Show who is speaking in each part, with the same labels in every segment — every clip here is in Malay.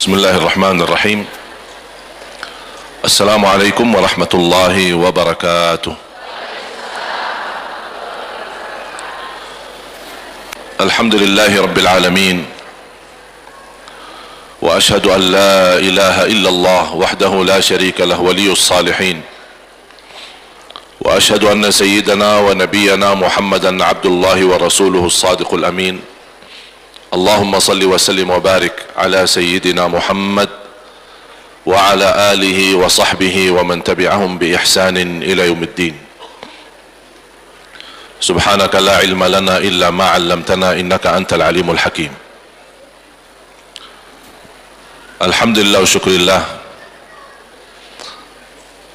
Speaker 1: Bismillahirrahmanirrahim. Assalamualaikum warahmatullahi wabarakatuh. Alhamdulillahi rabbil alamin. Wa ashhadu an la ilaha illallah wahdahu la syarika lah waliyus salihin. Wa ashhadu anna sayyidana wa nabiyyana Muhammadan abdullahi wa rasuluhu as-sadiqul amin. Allahumma salli wa sallim wa barik ala sayyidina Muhammad wa ala alihi wa sahbihi wa man tabi'ahum bi ihsanin ila yaumiddin. Subhanaka la ilma lana illa ma 'allamtana innaka antal alimul hakim. Alhamdulillah wa syukrillah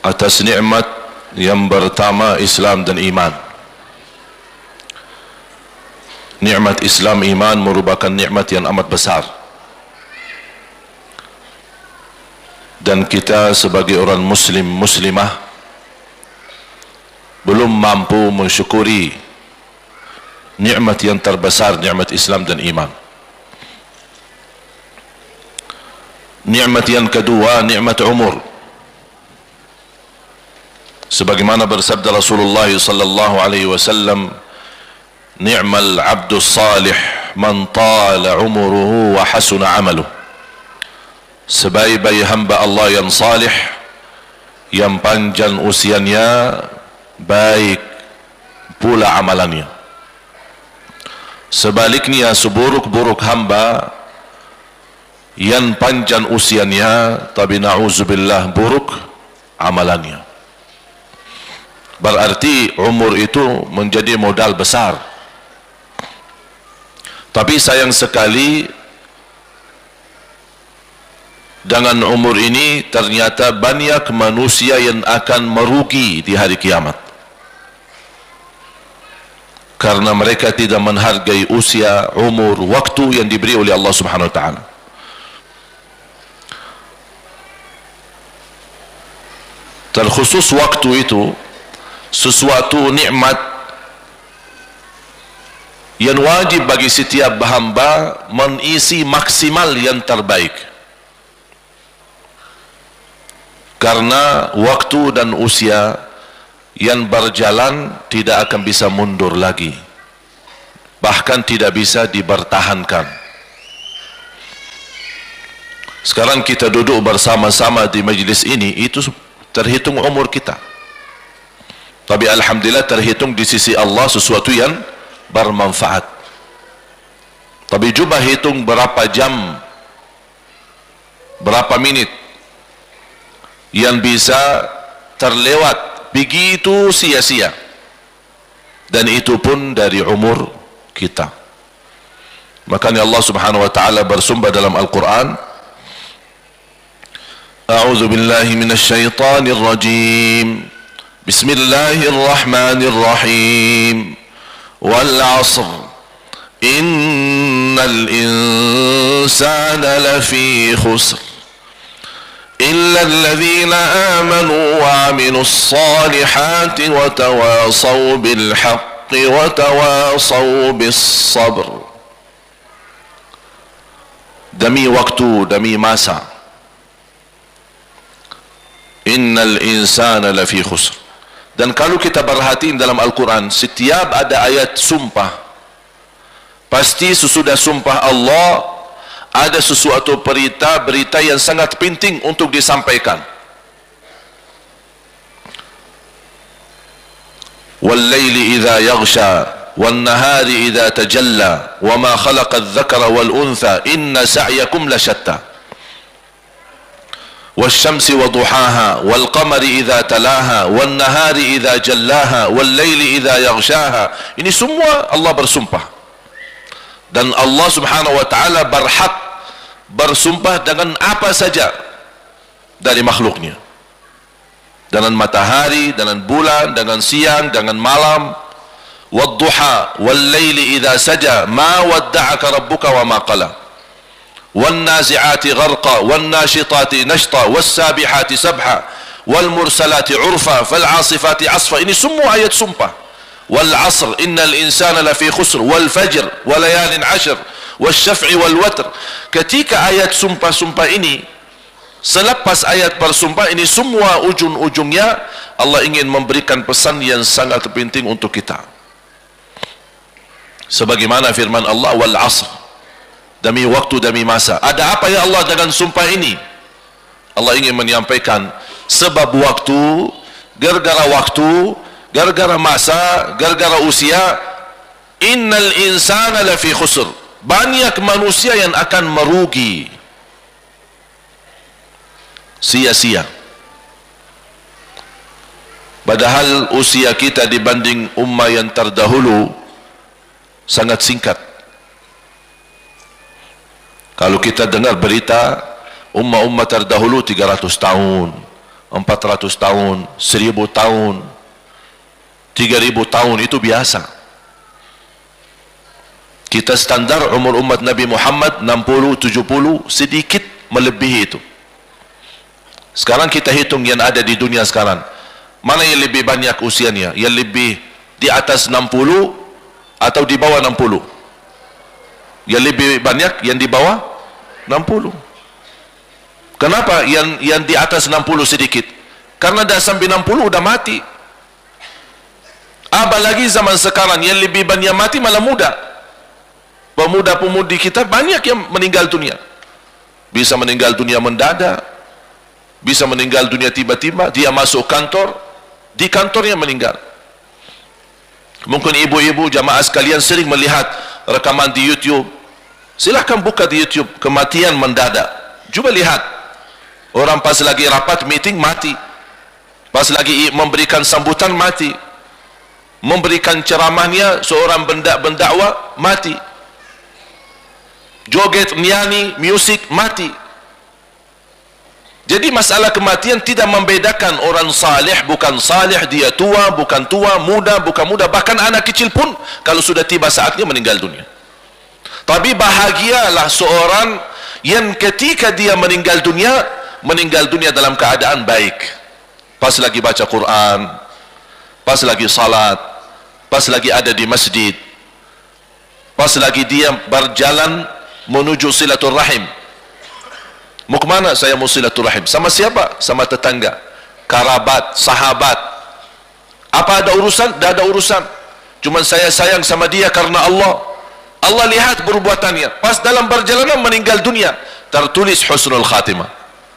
Speaker 1: atas nikmat yang pertama Islam dan iman. Nikmat Islam iman merupakan nikmat yang amat besar, dan kita sebagai orang muslim muslimah belum mampu mensyukuri nikmat yang terbesar, nikmat Islam dan iman. Nikmat yang kedua, nikmat umur. Sebagaimana bersabda Rasulullah sallallahu alaihi wasallam, ni'mal abdu salih man tala umuruhu wa hasuna amaluh. Sebaik-baik hamba Allah yang salih, yang panjang usianya, baik pula amalannya. Sebaliknya seburuk-buruk hamba yang panjang usianya tapi na'udzubillah buruk amalannya. Berarti umur itu menjadi modal besar. Tapi sayang sekali dengan umur ini ternyata banyak manusia yang akan merugi di hari kiamat, karena mereka tidak menghargai usia, umur, waktu yang diberi oleh Allah Subhanahu wa taala. Terkhusus waktu itu sesuatu nikmat yang wajib bagi setiap hamba mengisi maksimal yang terbaik, karena waktu dan usia yang berjalan tidak akan bisa mundur lagi, bahkan tidak bisa dipertahankan. Sekarang kita duduk bersama-sama di majlis ini, itu terhitung umur kita, tapi alhamdulillah terhitung di sisi Allah sesuatu yang bermanfaat. Tapi coba hitung berapa jam, berapa menit yang bisa terlewat begitu sia-sia, dan itu pun dari umur kita. Makanya Allah Subhanahu wa taala bersumpah dalam Al-Qur'an, A'udzu billahi minasyaitonir rajim. Bismillahirrahmanirrahim. Wal 'ashr innal insana lafi khusr illa alladhina amanu wa 'amilus salihati wa tawasaw bil haqqi wa tawasaw bis sabr. Demi waktu, demi masa, innal insana lafi khusr. Dan kalau kita perhatiin dalam Al-Quran, setiap ada ayat sumpah, pasti sesudah sumpah Allah ada sesuatu berita yang sangat penting untuk disampaikan. Wal-laili idza yaghsha wan-nahari idza tajalla wa ma khalaqa adh-dhakara wal-untha inna sa'yakum lashatta. والشمس وضحاها والقمر إذا تلاها والنهار إذا جلاها والليل إذا يغشاها. Ini semua Allah bersumpah, dan Allah Subhanahu wa taala berhak bersumpah dengan apa saja dari makhluknya, dengan matahari, dengan bulan, dengan siang, dengan malam. Wadduha wal-laili idza saja ma wadda'aka rabbuka wa ma qala. والنازعات غرقا والناشطات نشطا والسابحات سبحا والمرسلات عرفا فالعاصفات عصفا. Ini semua ayat sumpah. والعصر إن الإنسان لفي خسر والفجر وليال عشر wasyaf'i wal watr. Ketika ayat sumpah-sumpah ini, selepas ayat bersumpah ini, semua ujung-ujungnya Allah ingin memberikan pesan yang sangat penting untuk kita. Sebagaimana firman Allah, wal asr, demi waktu, demi masa. Ada apa ya Allah dengan sumpah ini? Allah ingin menyampaikan sebab waktu, gara-gara waktu, gara-gara masa, gara-gara usia, innal insana lafi khusr, banyak manusia yang akan merugi, sia-sia. Padahal usia kita dibanding ummah yang terdahulu sangat singkat. Kalau kita dengar berita ummah-ummah terdahulu 300 tahun, 400 tahun, 1000 tahun, 3000 tahun, itu biasa. Kita standar umur umat Nabi Muhammad 60, 70, sedikit melebihi itu. Sekarang kita hitung yang ada di dunia sekarang, mana yang lebih banyak usianya? Yang lebih di atas 60 atau di bawah 60? Yang lebih banyak yang di bawah 60. Kenapa yang di atas 60 sedikit? Karena dah sampai 60 udah mati. Apalagi zaman sekarang yang lebih banyak mati malah muda. Pemuda-pemudi kita banyak yang meninggal dunia. Bisa meninggal dunia mendadak, bisa meninggal dunia tiba-tiba, dia masuk kantor, di kantornya meninggal. Mungkin ibu-ibu jamaah sekalian sering melihat rekaman di YouTube. Silahkan buka di YouTube, kematian mendadak. Cuba lihat, orang pas lagi rapat meeting mati, pas lagi memberikan sambutan mati, memberikan ceramahnya seorang bendakwa mati, joget, nyanyi, musik, mati. Jadi masalah kematian tidak membedakan orang salih bukan salih, dia tua bukan tua, muda bukan muda, bahkan anak kecil pun kalau sudah tiba saatnya meninggal dunia. Tapi bahagialah seorang yang ketika dia meninggal dunia dalam keadaan baik, pas lagi baca Quran, pas lagi salat, pas lagi ada di masjid, pas lagi dia berjalan menuju silaturahim. Mau kemana? Saya mau silaturahim. Sama siapa? Sama tetangga, kerabat, sahabat. Apa ada urusan? Tidak ada urusan. Cuma saya sayang sama dia karena Allah. Allah lihat perbuatannya. Pas dalam perjalanan meninggal dunia, tertulis husnul khatimah,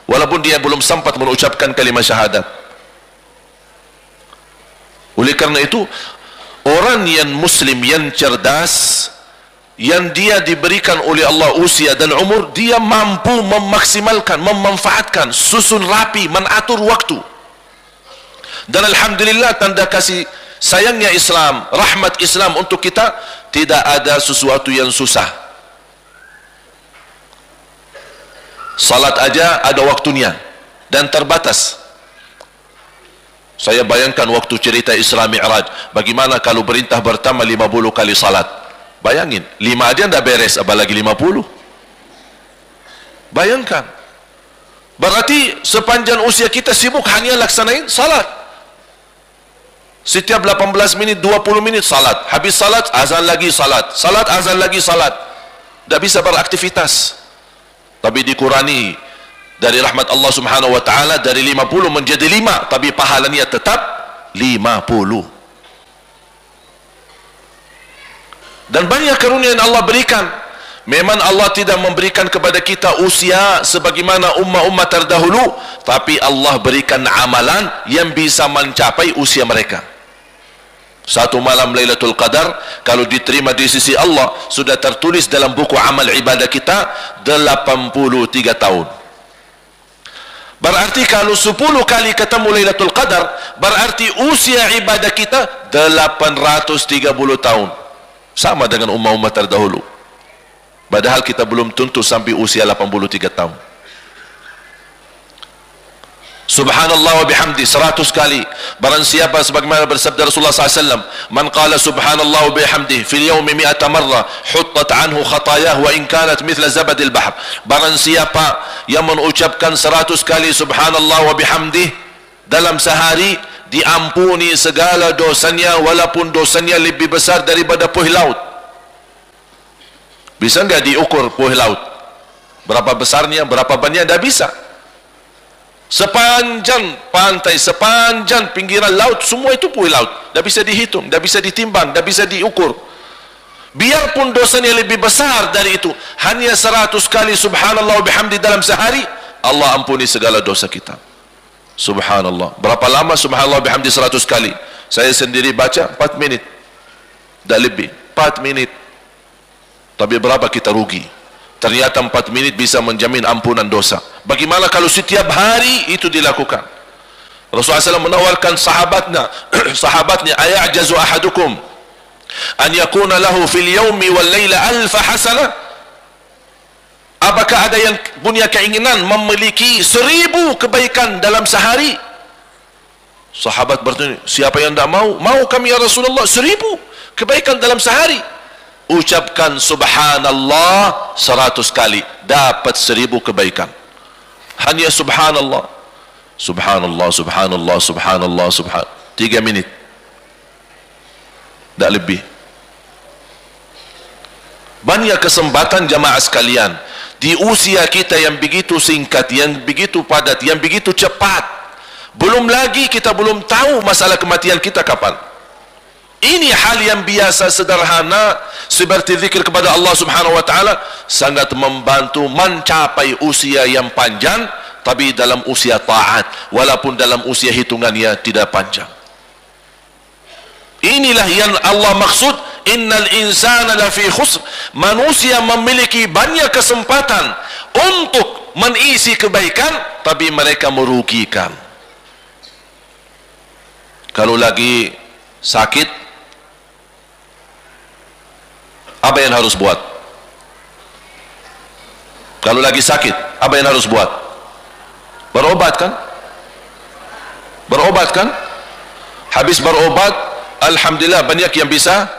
Speaker 1: walaupun dia belum sempat mengucapkan kalimat syahadat. Oleh karena itu, orang yang muslim, yang cerdas, yang dia diberikan oleh Allah usia dan umur, dia mampu memaksimalkan, memanfaatkan, susun rapi, mengatur waktu. Dan alhamdulillah, tanda kasih sayangnya Islam, rahmat Islam untuk kita, tidak ada sesuatu yang susah. Salat aja ada waktunya dan terbatas. Saya bayangkan waktu cerita Isra Mi'raj, bagaimana kalau perintah pertama 50 kali salat. Bayangin, 5 aja tidak beres, apalagi 50. Bayangkan, berarti sepanjang usia kita sibuk hanya laksanain salat. Setiap 18 menit, 20 menit salat, habis salat, azan lagi salat, salat, azan lagi salat. Tak bisa beraktivitas. Tapi dikurangi dari rahmat Allah subhanahu wa ta'ala, dari 50 menjadi 5, tapi pahalanya tetap 50. Dan banyak karunia yang Allah berikan. Memang Allah tidak memberikan kepada kita usia sebagaimana ummah-ummah terdahulu, tapi Allah berikan amalan yang bisa mencapai usia mereka. Satu malam Lailatul Qadar, kalau diterima di sisi Allah, sudah tertulis dalam buku amal ibadah kita 83 tahun. Berarti kalau 10 kali ketemu Lailatul Qadar, berarti usia ibadah kita 830 tahun. Sama dengan ummah-ummah terdahulu. Padahal kita belum tentu sampai usia 83 tahun. Subhanallah wa bihamdi 100 kali. Barang siapa sebagaimana bersabda Rasulullah SAW, man qala subhanallah wa bihamdi fil yawmi 100 marrah huttat anhu khatayah wa in kanat mithla zabadil bahr. Barang siapa yang mengucapkan 100 kali subhanallah wa bihamdi dalam sehari, diampuni segala dosanya walaupun dosanya lebih besar daripada puih laut. Bisa nggak diukur puih laut? Berapa besarnya, berapa banyaknya? Tidak bisa. Sepanjang pantai, sepanjang pinggiran laut, semua itu puih laut. Tidak bisa dihitung, tidak bisa ditimbang, tidak bisa diukur. Biarpun dosanya lebih besar dari itu, hanya 100 kali subhanallah bihamdi dalam sehari, Allah ampuni segala dosa kita. Subhanallah. Berapa lama subhanallah bihamdi 100 kali? Saya sendiri baca 4 menit. Tak lebih, 4 menit. Tapi berapa kita rugi? Ternyata 4 menit bisa menjamin ampunan dosa. Bagaimana kalau setiap hari itu dilakukan? Rasulullah SAW menawarkan sahabatnya, ayajazu ahadukum an yakuna lahu fil yawmi wal layla alfa hasanah? Apakah ada yang punya keinginan memiliki 1000 kebaikan dalam sehari? Sahabat bertanya, siapa yang tidak mau? Mau kami ya Rasulullah, 1000 kebaikan dalam sehari. Ucapkan subhanallah 100 kali, dapat 1000 kebaikan. Hanya subhanallah, subhanallah, subhanallah, subhanallah, subhanallah, 3 menit, tak lebih. Banyak kesempatan jamaah sekalian, di usia kita yang begitu singkat, yang begitu padat, yang begitu cepat, belum lagi kita belum tahu masalah kematian kita kapan. Ini hal yang biasa sederhana seperti zikir kepada Allah Subhanahu wa taala sangat membantu mencapai usia yang panjang, tapi dalam usia taat, walaupun dalam usia hitungannya tidak panjang. Inilah yang Allah maksud, innal insana lafi khusr. Manusia memiliki banyak kesempatan untuk mengisi kebaikan, tapi mereka merugikan. Kalau lagi sakit, apa yang harus buat? Kalau lagi sakit, apa yang harus buat? Berobat kan? Berobat kan? Habis berobat, alhamdulillah banyak yang bisa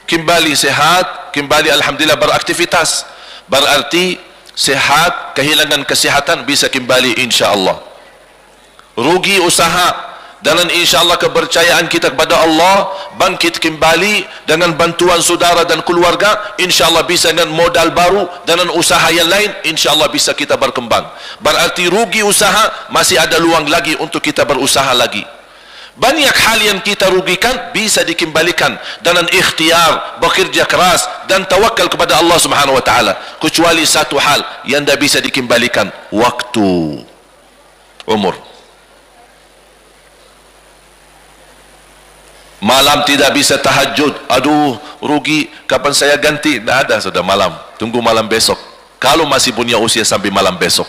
Speaker 1: kembali sehat, kembali alhamdulillah beraktivitas. Berarti sehat, kehilangan kesehatan bisa kembali insya-Allah. Rugi usaha, dan insya-Allah kepercayaan kita kepada Allah bangkit kembali dengan bantuan saudara dan keluarga, insya-Allah bisa dengan modal baru dan usaha yang lain, insya-Allah bisa kita berkembang. Berarti rugi usaha, masih ada luang lagi untuk kita berusaha lagi. Banyak hal yang kita rugikan bisa dikembalikan dengan ikhtiar, bekerja keras dan tawakal kepada Allah Subhanahu wa taala. Kecuali satu hal yang tidak bisa dikembalikan, waktu, umur. Malam tidak bisa tahajud, aduh rugi, kapan saya ganti? Tidak ada, sudah malam, tunggu malam besok. Kalau masih punya usia sampai malam besok.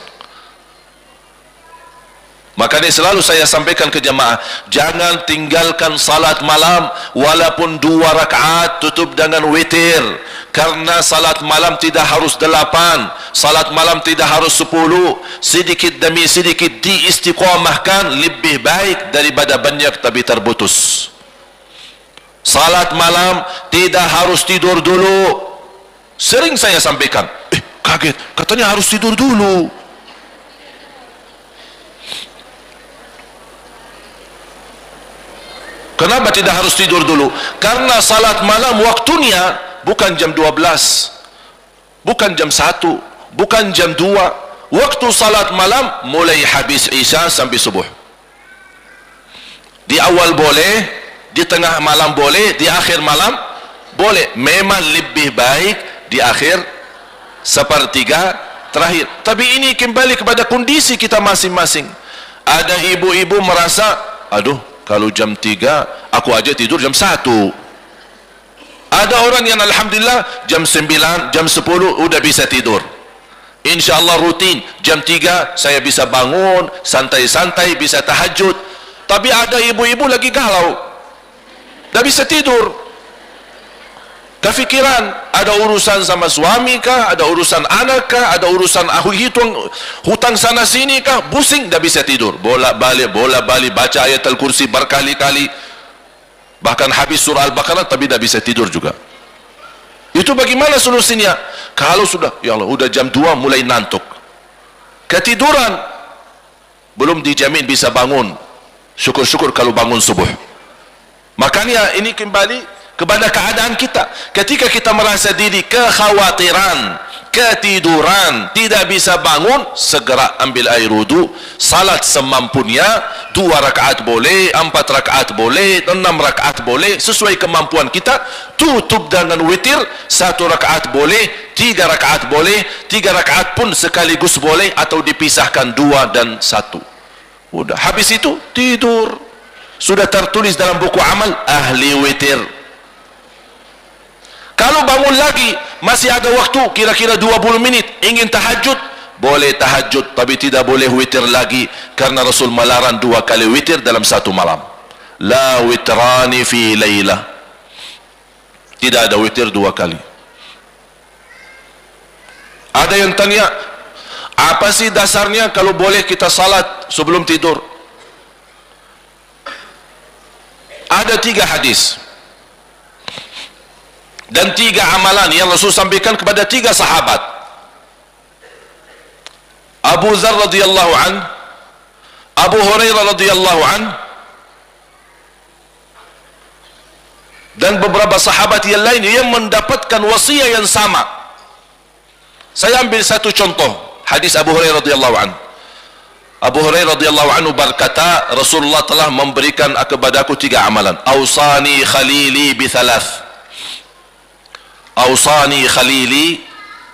Speaker 1: Makanya selalu saya sampaikan ke jemaah, jangan tinggalkan salat malam, walaupun 2 rakaat, tutup dengan witir. Karena salat malam tidak harus 8, salat malam tidak harus 10. Sedikit demi sedikit diistiqamahkan, lebih baik daripada banyak tapi terputus. Salat malam tidak harus tidur dulu. Sering saya sampaikan, kaget, katanya harus tidur dulu. Kenapa tidak harus tidur dulu? Karena salat malam waktunya bukan jam 12, bukan jam 1, bukan jam 2. Waktu salat malam mulai habis isya sampai subuh. Di awal boleh, di tengah malam boleh, di akhir malam boleh. Memang lebih baik di akhir sepertiga terakhir. Tapi ini kembali kepada kondisi kita masing-masing. Ada ibu-ibu merasa, aduh kalau jam 3 aku aja tidur jam 1. Ada orang yang alhamdulillah jam 9, jam 10 udah bisa tidur. InsyaAllah rutin jam 3 saya bisa bangun santai-santai, bisa tahajud. Tapi ada ibu-ibu lagi galau, tak bisa tidur, kefikiran, ada urusan sama suami kah, ada urusan anak kah, ada urusan hutang sana sini kah, pusing, tak bisa tidur, bolak-balik baca ayat Al-Kursi berkali-kali, bahkan habis surah Al-Baqarah tapi tak bisa tidur juga. Itu bagaimana solusinya? Kalau sudah, ya Allah, udah jam 2 mulai ngantuk, ketiduran, belum dijamin bisa bangun. Syukur-syukur kalau bangun subuh. Makanya ini kembali kepada keadaan kita. Ketika kita merasa diri kekhawatiran, ketiduran, tidak bisa bangun, segera ambil air wudu, salat semampunya, 2 rakaat boleh, 4 rakaat boleh, 6 rakaat boleh, sesuai kemampuan kita. Tutup dengan witir, 1 rakaat boleh, 3 rakaat boleh, 3 rakaat pun sekaligus boleh, atau dipisahkan 2 dan 1. Udah, habis itu tidur. Sudah tertulis dalam buku amal ahli witir. Kalau bangun lagi masih ada waktu, kira-kira 20 menit, ingin tahajud, boleh tahajud, tapi tidak boleh witir lagi, karena Rasul melarang 2 kali witir dalam 1 malam. La witrani fi laylah. Tidak ada witir 2 kali. Ada yang tanya, apa sih dasarnya kalau boleh kita salat sebelum tidur? Ada 3 hadis dan 3 amalan yang Rasul sampaikan kepada 3 sahabat. Abu Dzar radhiyallahu an, Abu Hurairah radhiyallahu an, dan beberapa sahabat yang lain yang mendapatkan wasiat yang sama. Saya ambil satu contoh hadis Abu Hurairah radhiyallahu an. Abu Hurairah radhiyallahu anhu berkata, Rasulullah telah memberikan kepadaku 3 amalan. Ausani khalili bi 3. Ausani khalili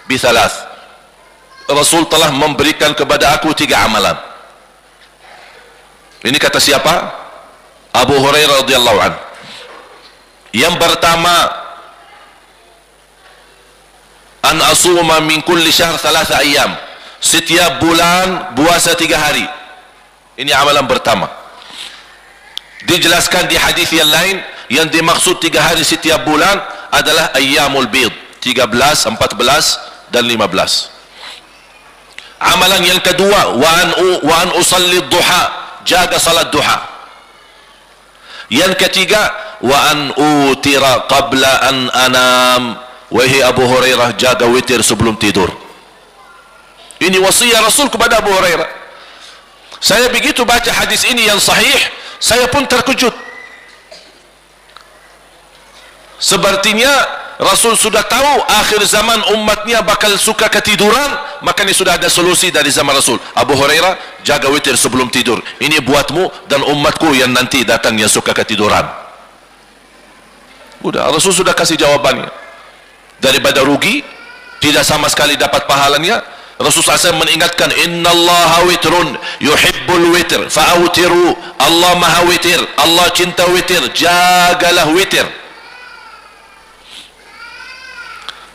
Speaker 1: bi 3. Rasul telah memberikan kepada aku 3 amalan. Ini kata siapa? Abu Hurairah radhiyallahu anhu. Yang pertama, an asuma min kulli syahr 3 ayyam. Setiap bulan puasa 3 hari. Ini amalan pertama. Dijelaskan di hadis yang lain, yang dimaksud 3 hari setiap bulan adalah ayyamul bid, 13, 14 dan 15. Amalan yang kedua, wa an usalli duha, jaga salat duha. Yang ketiga, wa an utira qabla an anam. Wahai Abu Hurairah, jaga witir sebelum tidur. Ini wasiat Rasul kepada Abu Hurairah. Saya begitu baca hadis ini yang sahih, saya pun terkejut. Sepertinya Rasul sudah tahu akhir zaman umatnya bakal suka ketiduran, makanya sudah ada solusi dari zaman Rasul. Abu Hurairah, jaga witir sebelum tidur. Ini buatmu dan umatku yang nanti datang yang suka ketiduran. Udah, Rasul sudah kasih jawabannya. Daripada rugi, tidak sama sekali dapat pahalanya, Rasulullah SAW mengingatkan, innallaha witrun yuhibbul witr fa'awtiru. Allah maha witir, Allah cinta witir, jagalah witir.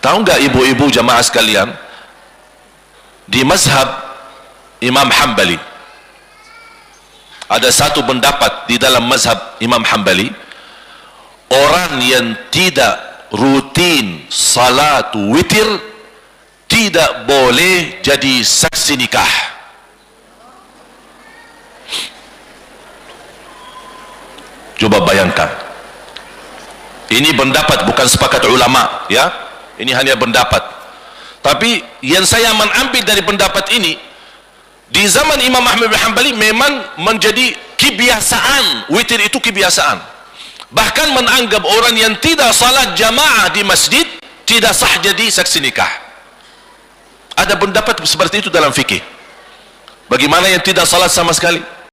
Speaker 1: Tahu enggak ibu-ibu jamaah sekalian, di mazhab Imam Hanbali ada satu pendapat di dalam mazhab Imam Hanbali, orang yang tidak rutin salat witir tidak boleh jadi saksi nikah. Coba bayangkan, ini pendapat, bukan sepakat ulama ya, ini hanya pendapat. Tapi yang saya mengambil dari pendapat ini, di zaman Imam Ahmad bin Hanbali memang menjadi kebiasaan, witir itu kebiasaan. Bahkan menganggap orang yang tidak salat jamaah di masjid tidak sah jadi saksi nikah. Ada pendapat seperti itu dalam fikih. Bagaimana yang tidak salat sama sekali?